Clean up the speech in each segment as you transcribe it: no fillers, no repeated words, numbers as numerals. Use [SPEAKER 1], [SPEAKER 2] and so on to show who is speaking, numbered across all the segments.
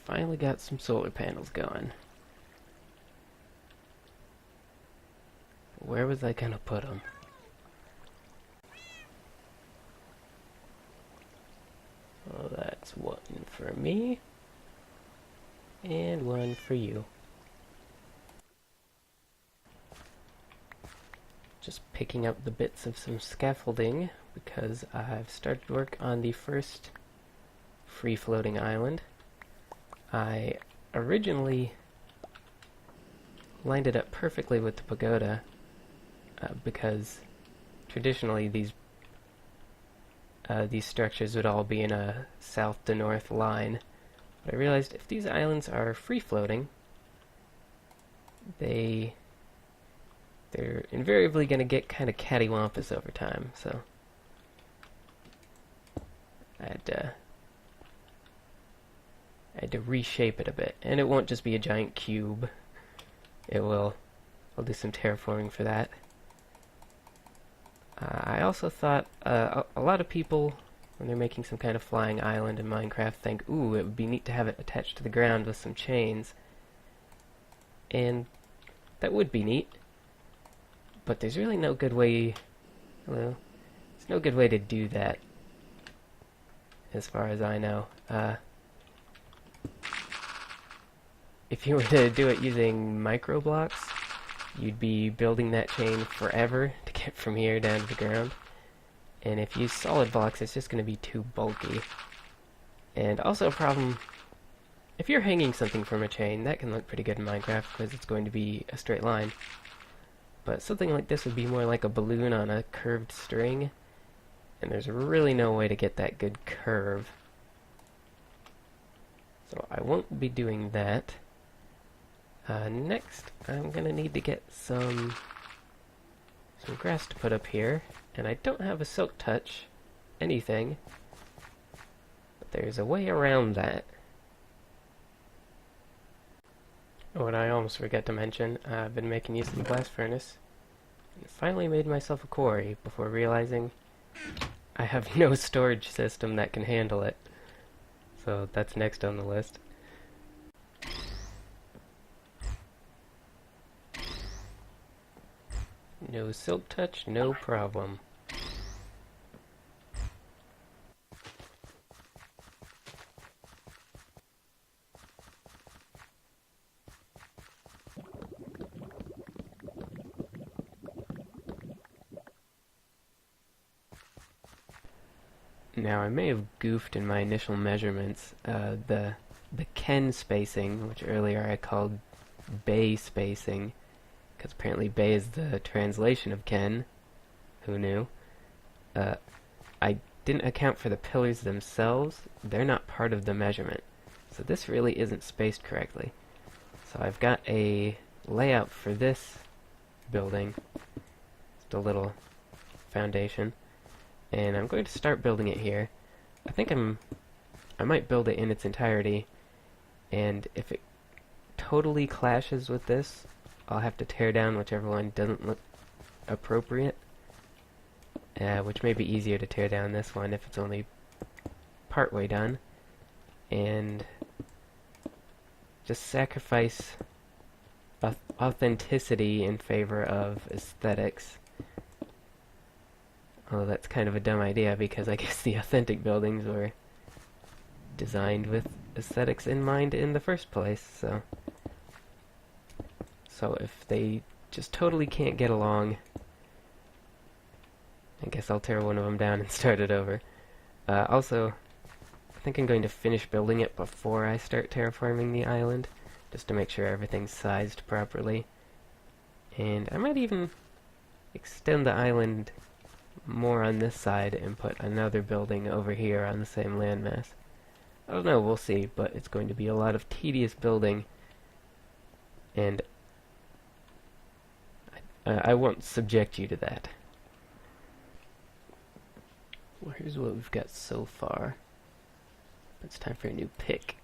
[SPEAKER 1] finally got some solar panels going. Where was I gonna put them? Well, that's one for me, and one for you. Just picking up the bits of some scaffolding, because I've started work on the first free-floating island. I originally lined it up perfectly with the pagoda, because traditionally these structures would all be in a south to north line. But I realized if these islands are free-floating, they're invariably going to get kind of cattywampus over time, so I had to reshape it a bit. And it won't just be a giant cube. I'll do some terraforming for that. I also thought a lot of people, when they're making some kind of flying island in Minecraft, think, ooh, it would be neat to have it attached to the ground with some chains. And that would be neat. But there's really no good way... Hello? There's no good way to do that, as far as I know. If you were to do it using microblocks, you'd be building that chain forever to get from here down to the ground. And if you use solid blocks, it's just going to be too bulky. And also a problem, if you're hanging something from a chain, that can look pretty good in Minecraft because it's going to be a straight line. But something like this would be more like a balloon on a curved string, and there's really no way to get that good curve. So I won't be doing that. Next, I'm going to need to get some grass to put up here, and I don't have a silk touch anything, but there's a way around that. What I almost forgot to mention, I've been making use of the blast furnace, and finally made myself a quarry before realizing I have no storage system that can handle it. So that's next on the list. No silk touch, no problem. Now, I may have goofed in my initial measurements. The Ken spacing, which earlier I called Bay spacing, because apparently Bay is the translation of Ken. Who knew? I didn't account for the pillars themselves. They're not part of the measurement. So this really isn't spaced correctly. So I've got a layout for this building. Just a little foundation. And I'm going to start building it here. I think I might build it in its entirety, and if it totally clashes with this, I'll have to tear down whichever one doesn't look appropriate, which may be easier to tear down this one if it's only partway done, and just sacrifice authenticity in favor of aesthetics. Although that's kind of a dumb idea, because I guess the authentic buildings were designed with aesthetics in mind in the first place, so if they just totally can't get along, I guess I'll tear one of them down and start it over. Also, I think I'm going to finish building it before I start terraforming the island, just to make sure everything's sized properly. And I might even extend the island more on this side and put another building over here on the same landmass. I don't know, we'll see, but it's going to be a lot of tedious building, and I won't subject you to that. Well, here's what we've got so far. It's time for a new pick.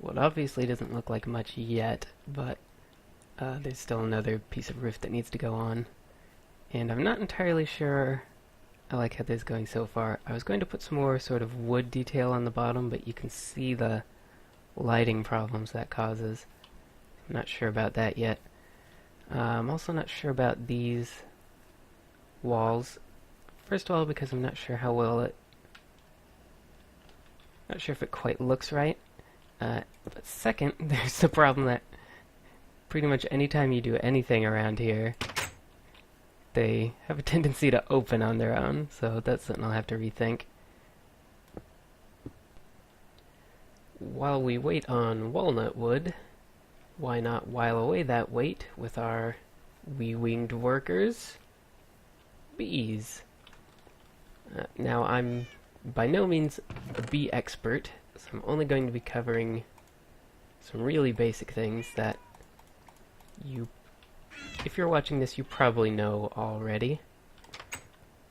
[SPEAKER 1] Well, it obviously doesn't look like much yet, but There's still another piece of roof that needs to go on. And I'm not entirely sure I like how this is going so far. I was going to put some more sort of wood detail on the bottom, but you can see the lighting problems that causes. I'm not sure about that yet. I'm also not sure about these walls. First of all, because I'm not sure how well it... Not sure if it quite looks right. But second, there's the problem that pretty much anytime you do anything around here, they have a tendency to open on their own, so that's something I'll have to rethink. While we wait on walnut wood, why not while away that wait with our wee-winged workers, bees. Now, I'm by no means a bee expert, so I'm only going to be covering some really basic things that you, if you're watching this, you probably know already.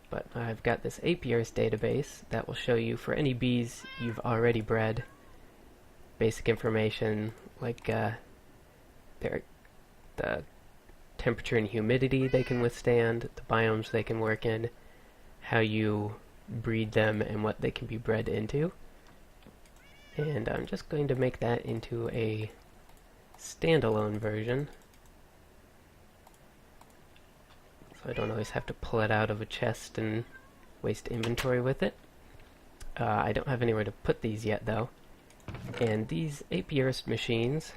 [SPEAKER 1] But I've got this apiarist database that will show you, for any bees you've already bred, basic information like the temperature and humidity they can withstand, the biomes they can work in, how you breed them, and what they can be bred into. And I'm just going to make that into a standalone version, so I don't always have to pull it out of a chest and waste inventory with it. I don't have anywhere to put these yet, though. And these apiarist machines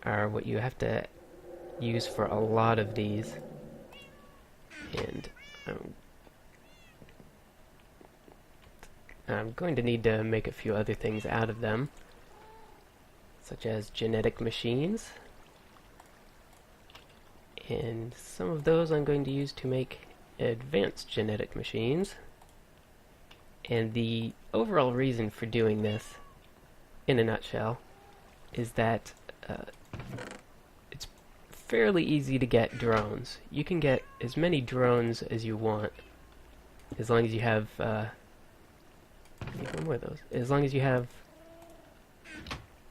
[SPEAKER 1] are what you have to use for a lot of these. And I'm going to need to make a few other things out of them, such as genetic machines. And some of those I'm going to use to make advanced genetic machines. And the overall reason for doing this, in a nutshell, is that it's fairly easy to get drones. You can get as many drones as you want, as long as you have one more of those. As long as you have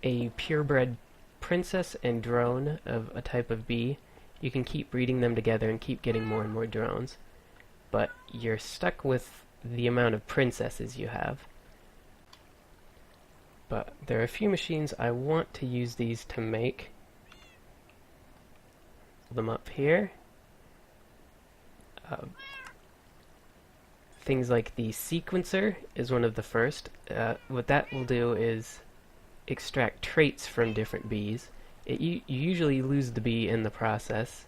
[SPEAKER 1] a purebred princess and drone of a type of bee, you can keep breeding them together and keep getting more and more drones. But you're stuck with the amount of princesses you have. But there are a few machines I want to use these to make. Them up here. Things like the sequencer is one of the first. What that will do is extract traits from different bees. You usually lose the bee in the process,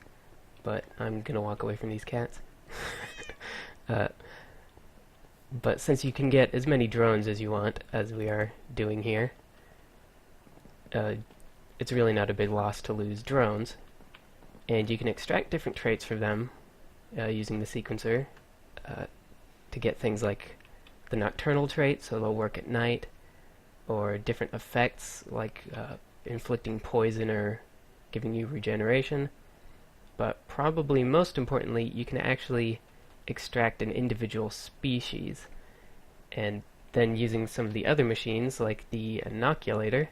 [SPEAKER 1] but I'm gonna walk away from these cats. But since you can get as many drones as you want, as we are doing here, it's really not a big loss to lose drones. And you can extract different traits from them using the sequencer to get things like the nocturnal trait, so they'll work at night, or different effects like inflicting poison or giving you regeneration. But probably most importantly, you can actually extract an individual species, and then using some of the other machines like the inoculator,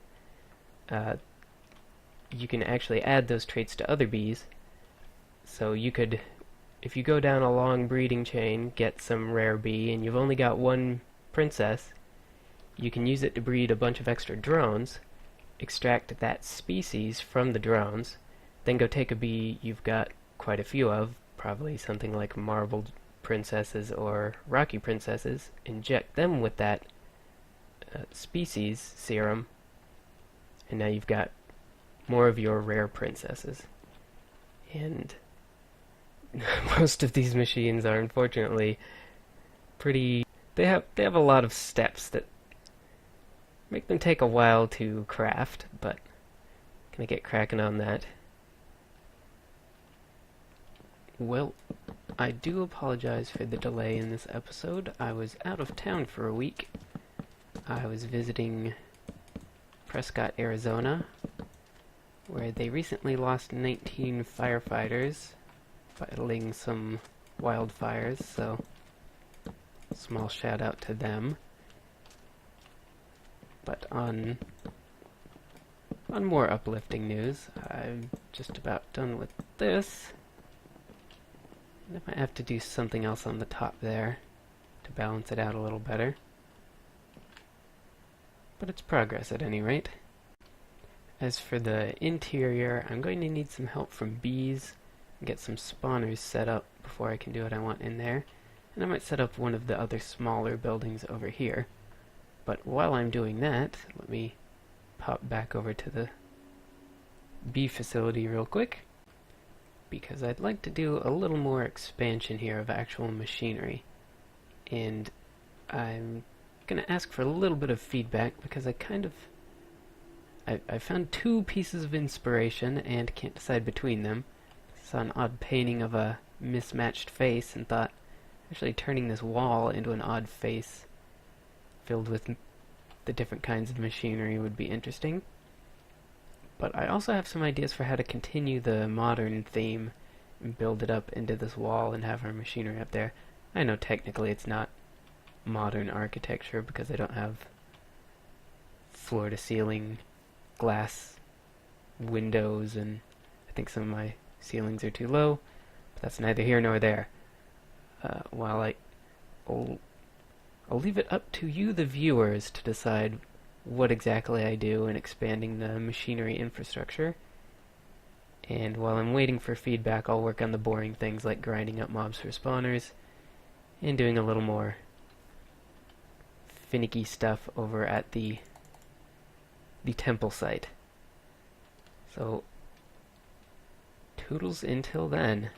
[SPEAKER 1] you can actually add those traits to other bees. So you could, if you go down a long breeding chain, get some rare bee and you've only got one princess, you can use it to breed a bunch of extra drones, extract that species from the drones, then go take a bee you've got quite a few of, probably something like marbled princesses or rocky princesses, inject them with that species serum, and now you've got more of your rare princesses. And most of these machines are unfortunately pretty... They have a lot of steps that make them take a while to craft, but gonna get cracking on that. Well, I do apologize for the delay in this episode. I was out of town for a week. I was visiting Prescott, Arizona, where they recently lost 19 firefighters battling some wildfires, so small shout out to them. But on more uplifting news, I've just about done with this. And I might have to do something else on the top there to balance it out a little better. But it's progress at any rate. As for the interior, I'm going to need some help from bees and get some spawners set up before I can do what I want in there. And I might set up one of the other smaller buildings over here. But while I'm doing that, let me pop back over to the bee facility real quick, because I'd like to do a little more expansion here of actual machinery. And I'm going to ask for a little bit of feedback, because I found two pieces of inspiration and can't decide between them. Saw an odd painting of a mismatched face and thought actually turning this wall into an odd face filled with the different kinds of machinery would be interesting. But I also have some ideas for how to continue the modern theme and build it up into this wall and have our machinery up there. I know technically it's not modern architecture because I don't have floor-to-ceiling glass windows, and I think some of my ceilings are too low, but that's neither here nor there. While I'll leave it up to you, the viewers, to decide what exactly I do in expanding the machinery infrastructure. And while I'm waiting for feedback, I'll work on the boring things like grinding up mobs for spawners and doing a little more finicky stuff over at the temple site. So, toodles until then.